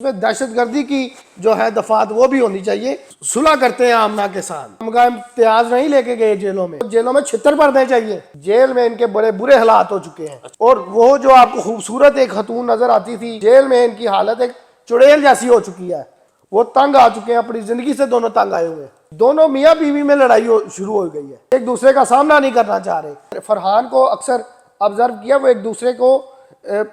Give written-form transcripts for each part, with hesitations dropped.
इसमें दहशतगर्दी की जो है दफात वो भी होनी चाहिए। सुलह करते हैं आमना के साथ, हम इम्तियाज नहीं लेके गए जेलों में छितर पड़ने चाहिए। जेल में इनके बड़े बुरे हालात हो चुके हैं और वो जो आपको खूबसूरत एक खतून नजर आती थी, जेल में इनकी हालत एक चुड़ैल जैसी हो चुकी है। वो तंग आ चुके हैं, अपनी जिंदगी से दोनों तंग आए हुए हैं। दोनों मियाँ बीवी में लड़ाई शुरू हो गई है, एक दूसरे का सामना नहीं करना चाह रहे। फरहान को अक्सर ऑब्जर्व किया, वो एक दूसरे को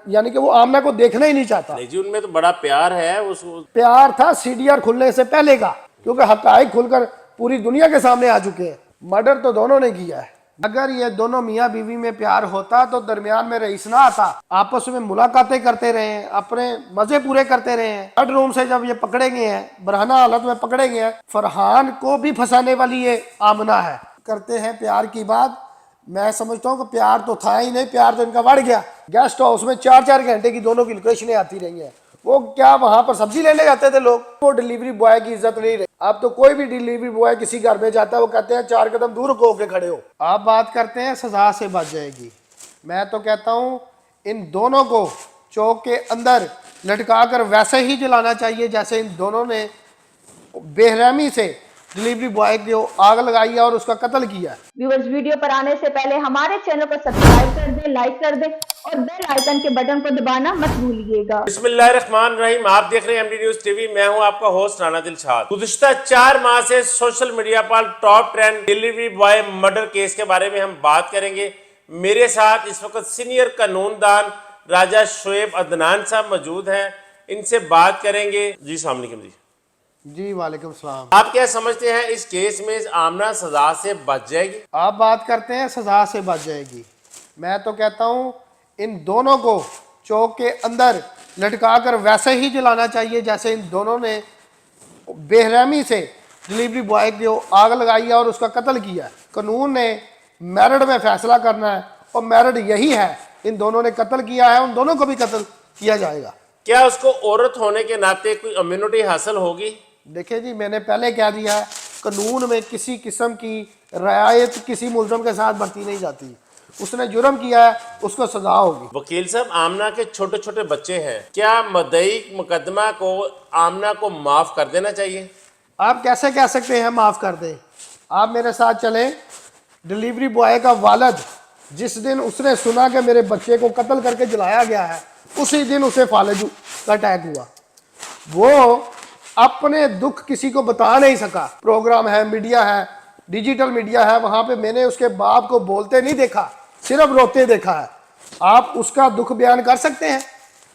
यानी कि वो आमना को देखना ही नहीं चाहता। नहीं जी, उनमें तो बड़ा प्यार है। उस प्यार था सीडीआर खुलने से पहले का, क्योंकि हकाइक खुलकर पूरी दुनिया के सामने आ चुके हैं। मर्डर तो दोनों ने किया है। अगर ये दोनों मियाँ बीवी में प्यार होता तो दरमियान में रईस ना आता, आपस में मुलाकातें करते रहे, अपने मजे पूरे करते रहे। थर्ड रूम से जब ये पकड़े गए हैं, बरहना हालत में पकड़े गए हैं, फरहान को भी फंसाने वाली ये आमना है। करते हैं प्यार की बात, मैं समझता हूँ कि प्यार तो था ही नहीं, प्यार तो इनका बढ़ गया। गेस्ट हाउस में 4-4 घंटे की दोनों की लोकेशनें आती रही हैं। वो क्या वहां पर सब्जी लेने जाते थे लोग, वो डिलीवरी बॉय की इज्जत नहीं रही। अब तो कोई भी डिलीवरी बॉय किसी घर में जाता है, वो कहते हैं 4 कदम दूर होके खड़े हो। आप बात करते हैं सजा से बच जाएगी, मैं तो कहता हूँ इन दोनों को चौक के अंदर लटका कर वैसे ही जलाना चाहिए जैसे इन दोनों ने बेरहमी से डिलीवरी बॉय को आग लगाई है और उसका कत्ल किया। व्यूअर्स, वीडियो पर आने से पहले हमारे चैनल को सब्सक्राइब कर दें, लाइक कर दें और बेल आइकन के बटन को दबाना मत भूलिएगा। बिस्मिल्लाहिर्रहमानिर्रहीम, आप देख रहे हैं एमडी न्यूज टीवी। मैं हूं आपका होस्ट राना दिलशाद। गुज़िश्ता 4 माह से सोशल मीडिया पर top trend delivery boy murder case के बारे में हम बात करेंगे। मेरे साथ इस वक्त सीनियर कानूनदान राजा शोएब अदनान साहब मौजूद हैं, इनसे बात करेंगे। जी अस्सलाम वालेकुम। जी वालेकुम सलाम। आप क्या समझते हैं, इस केस में आमना सजा से बच जाएगी? आप बात करते हैं सजा से बच जाएगी, मैं तो कहता हूँ इन दोनों को चौक के अंदर लटका कर वैसे ही जलाना चाहिए जैसे इन दोनों ने बेरहमी से डिलीवरी बॉय को आग लगाई है और उसका कत्ल किया। कानून ने मेरिट में फैसला करना है और मेरिट यही है, इन दोनों ने कत्ल किया है, उन दोनों को भी कत्ल किया जाएगा। क्या उसको औरत होने के नाते कोई इम्यूनिटी हासिल होगी? देखिए जी, मैंने पहले कह दिया है, कानून में किसी किस्म की रियायत किसी मुल्ज़म के साथ बरती नहीं जाती। उसने जुर्म किया है, उसको सजा होगी। वकील साहब, आमना के छोटे छोटे बच्चे हैं, क्या मदई मुकदमा को आमना को माफ कर देना चाहिए? आप कैसे कह सकते हैं माफ़ कर दें? आप मेरे साथ चलें। डिलीवरी बॉय का वालिद जिस दिन उसने सुना कि मेरे बच्चे को कत्ल करके जलाया गया है, उसी दिन उसे फालज का अटैक हुआ। वो अपने दुख किसी को बता नहीं सका। प्रोग्राम है, मीडिया है, डिजिटल मीडिया है, वहां पे मैंने उसके बाप को बोलते नहीं देखा, सिर्फ रोते देखा है। आप उसका दुख बयान कर सकते हैं,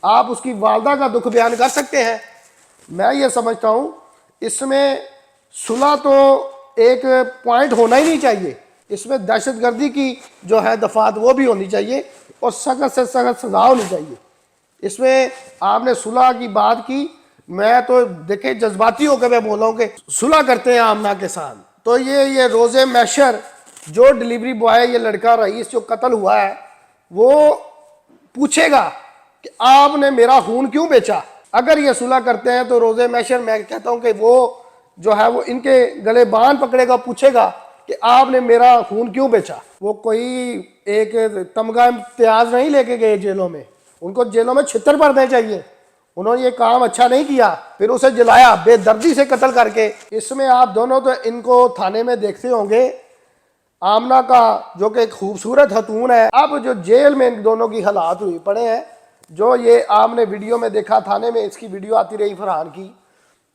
आप उसकी वालदा का दुख बयान कर सकते हैं। मैं ये समझता हूँ इसमें सुलह तो एक पॉइंट होना ही नहीं चाहिए, इसमें दहशतगर्दी की जो है दफात वो भी होनी चाहिए और सख्त से सख्त सजा होनी चाहिए। इसमें आपने सुलह की बात की, मैं तो देखे जज्बाती होकर मैं बोला हूँ कि सुलह करते हैं आमना के साथ। तो ये रोज़े मैशर जो डिलीवरी बॉय, ये लड़का रईस जो कत्ल हुआ है, वो पूछेगा कि आपने मेरा खून क्यों बेचा। अगर ये सुलह करते हैं तो रोज़े मैशर, मैं कहता हूँ कि वो जो है वो इनके गले बांध पकड़ेगा, पूछेगा कि आपने मेरा खून क्यों बेचा। वो कोई एक तमगा इम्तियाज नहीं लेके गए जेलों में, उनको जेलों में छितर पड़ने चाहिए। उन्होंने ये काम अच्छा नहीं किया, फिर उसे जलाया बेदर्दी से कत्ल करके। इसमें आप दोनों तो इनको थाने में देखते होंगे, आमना का जो कि एक खूबसूरत खतून है, अब जो जेल में इन दोनों की हालात हुई पड़े हैं, जो ये आपने वीडियो में देखा, थाने में इसकी वीडियो आती रही फरहान की,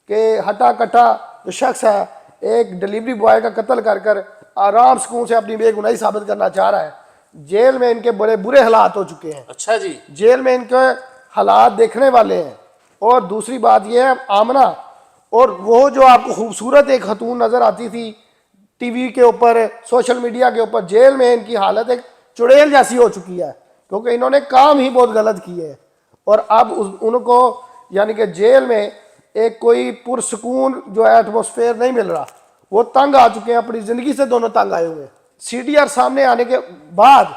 कि हटा कटा जो शख्स है एक डिलीवरी बॉय का कत्ल कर कर आराम सुकून से अपनी बेगुनाही साबित करना चाह रहा है। जेल में इनके बड़े बुरे हालात हो चुके हैं। अच्छा जी, जेल में इनके हालात देखने वाले हैं। और दूसरी बात यह है, आमना और वो जो आपको खूबसूरत एक खतून नज़र आती थी टीवी के ऊपर, सोशल मीडिया के ऊपर, जेल में इनकी हालत एक चुड़ैल जैसी हो चुकी है, क्योंकि इन्होंने काम ही बहुत गलत किए हैं। और अब उनको यानी कि जेल में एक कोई पुरसकून जो है एटमोसफेयर नहीं मिल रहा, वो तंग आ चुके हैं, अपनी ज़िंदगी से दोनों तंग आए हुए हैं। सीडीआर सामने आने के बाद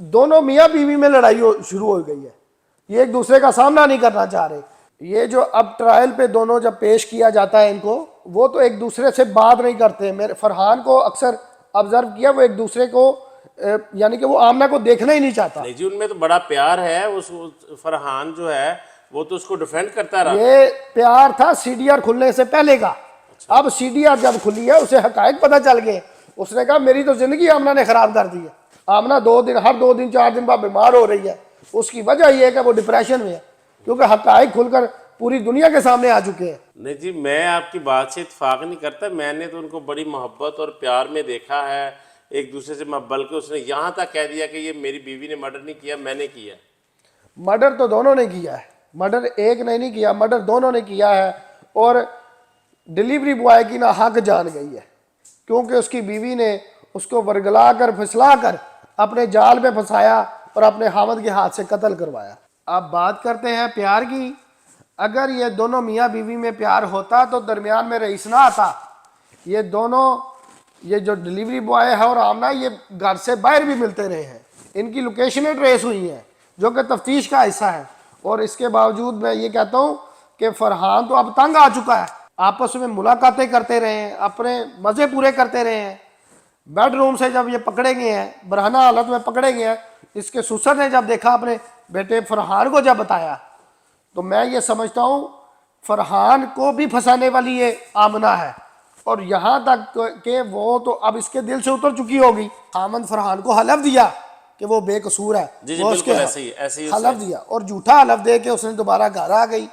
दोनों मियाँ बीवी में लड़ाई शुरू हो गई है, ये एक दूसरे का सामना नहीं करना चाह रहे। ये जो अब ट्रायल पे दोनों जब पेश किया जाता है इनको, वो तो एक दूसरे से बात नहीं करते। मेरे फरहान को अक्सर ऑब्जर्व किया, वो एक दूसरे को यानी कि वो आमना को देखना ही नहीं चाहता। नहीं जी, उनमें तो बड़ा प्यार है। उस फरहान जो है वो तो उसको डिफेंड करता रहा। ये प्यार था सीडीआर खुलने से पहले का। अब सीडीआर जब खुली है उसे हकायक पता चल गए, उसने कहा मेरी तो जिंदगी आमना ने खराब कर दी है। आमना हर 2 दिन 4 दिन बाद बीमार हो रही है। उसकी वजह यह है कि वो डिप्रेशन में है, क्योंकि हकायक खुलकर पूरी दुनिया के सामने आ चुके हैं। नहीं जी, मैं आपकी बात से इत्तेफाक नहीं करता। मैंने तो उनको बड़ी मोहब्बत और प्यार में देखा है, एक दूसरे से, बल्कि उसने यहाँ तक कह दिया कि ये मेरी बीवी ने मर्डर नहीं किया, मैंने किया। मर्डर तो दोनों ने किया है, मर्डर एक ने नहीं किया, मर्डर दोनों ने किया है। और डिलीवरी बॉय की ना हक जान गई है, क्योंकि उसकी बीवी ने उसको वर्गला कर फिसला कर अपने जाल में फंसाया और अपने हामद के हाथ से कत्ल करवाया। अब बात करते हैं प्यार की। अगर ये दोनों मियाँ बीवी में प्यार होता तो दरमियान में रईस ना आता। ये दोनों, ये जो डिलीवरी बॉय है और आमना, ये घर से बाहर भी मिलते रहे हैं। इनकी लोकेशनें ट्रेस हुई हैं, जो कि तफ्तीश का हिस्सा है। और इसके बावजूद मैं ये कहता हूँ कि फरहान तो अब तंग आ चुका है। आपस में मुलाकातें करते रहे हैं, अपने मज़े पूरे करते रहे हैं। बेडरूम से जब ये पकड़े गए हैं, बरहना हालत में पकड़े गए हैं, इसके ससुर ने जब देखा, अपने बेटे फरहान को जब बताया, तो मैं ये समझता हूँ फरहान को भी फंसाने वाली ये आमना है। और यहाँ तक कि वो तो अब इसके दिल से उतर चुकी होगी। आमन फरहान को हलफ दिया कि वो बेकसूर है। जी जी, वो बिल्कुल उसके ऐसे ही हलफ दिया और झूठा हलफ दे के उसने दोबारा घर आ गई।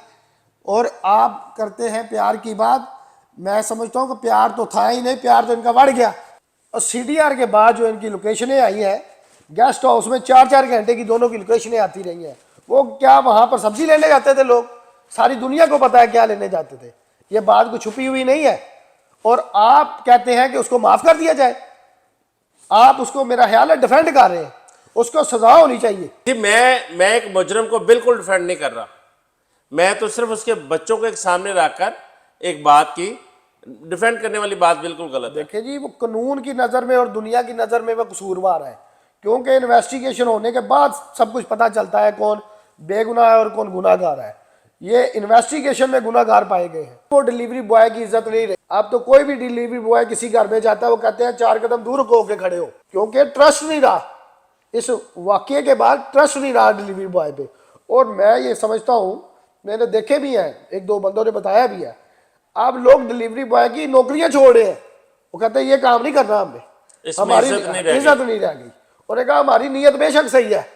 और आप करते हैं प्यार की बात। मैं समझता हूँ कि प्यार तो था ही नहीं, प्यार तो इनका बढ़ गया। और सीडीआर के बाद जो इनकी लोकेशनें आई हैं, गेस्ट हाउस में 4-4 घंटे की दोनों की लोकेशनें आती रही हैं। वो क्या वहाँ पर सब्जी लेने जाते थे लोग, सारी दुनिया को पता है क्या लेने जाते थे। ये बात को छुपी हुई नहीं है। और आप कहते हैं कि उसको माफ़ कर दिया जाए। आप उसको, मेरा ख्याल है, डिफेंड कर रहे हैं। उसको सजा होनी चाहिए। जी, मैं एक मुजरम को बिल्कुल डिफेंड नहीं कर रहा। मैं तो सिर्फ उसके बच्चों को एक सामने रखकर एक बात की डिफेंड करने वाली बात बिल्कुल गलत है। देखिए जी, वो कानून की नज़र में और दुनिया की नज़र में वो कसूरवार है, क्योंकि इन्वेस्टिगेशन होने के बाद सब कुछ पता चलता है कौन बेगुनाह है और कौन गुनाहगार है। ये इन्वेस्टिगेशन में गुनाहगार पाए गए हैं। वो डिलीवरी बॉय की इज्जत नहीं रही। अब तो कोई भी डिलीवरी बॉय किसी घर में जाता है, वो कहते हैं 4 कदम दूर होके खड़े हो, क्योंकि ट्रस्ट नहीं रहा। इस वाकये के बाद ट्रस्ट नहीं रहा डिलीवरी बॉय पे। और मैं ये समझता हूँ, मैंने देखे भी हैं, 1-2 बंदों ने बताया भी है, अब लोग डिलीवरी बॉय की नौकरियां छोड़ रहे हैं। वो कहते हैं ये काम नहीं करना, हमें हमारी इज्जत नहीं रह गई। और कहा हमारी नीयत बेशक सही है,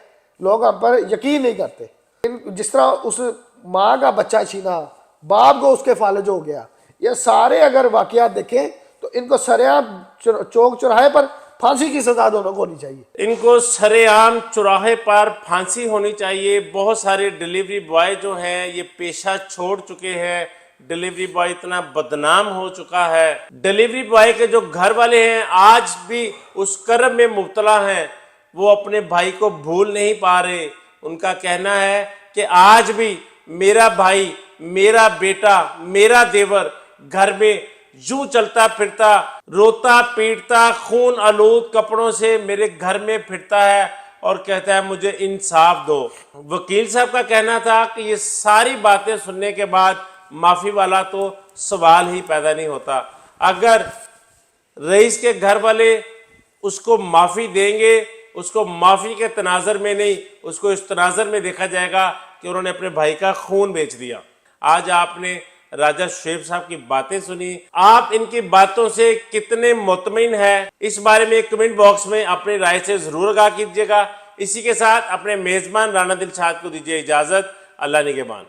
लोग हम पर यकीन नहीं करते। जिस तरह उस माँ का बच्चा छीना, बाप को उसके फालज हो गया, ये सारे अगर वाकयात देखें तो इनको सरेआम चौक चौराहे पर फांसी की सजा दोनों को होनी चाहिए। इनको सरेआम चौराहे पर फांसी होनी चाहिए। बहुत सारे डिलीवरी बॉय जो हैं ये पेशा छोड़ चुके हैं। डिलीवरी बॉय इतना बदनाम हो चुका है। डिलीवरी बॉय के जो घर वाले हैं आज भी उस कर्म में मुब्तला हैं, वो अपने भाई को भूल नहीं पा रहे। उनका कहना है कि आज भी मेरा भाई, मेरा बेटा, मेरा देवर घर में यूं चलता फिरता, रोता पीटता, खून आलूद कपड़ों से मेरे घर में फिरता है और कहता है मुझे इंसाफ दो। वकील साहब का कहना था कि ये सारी बातें सुनने के बाद माफी वाला तो सवाल ही पैदा नहीं होता। अगर रईस के घर वाले उसको माफी देंगे, उसको माफी के तनाजर में नहीं, उसको इस तनाजर में देखा जाएगा कि उन्होंने अपने भाई का खून बेच दिया। आज आपने राजा शुएब साहब की बातें सुनी, आप इनकी बातों से कितने मुतमिन हैं, इस बारे में कमेंट बॉक्स में अपनी राय से जरूर आगाह कीजिएगा। इसी के साथ अपने मेजबान राना दिलशाद को दीजिए इजाजत। अल्लाह निगहबान।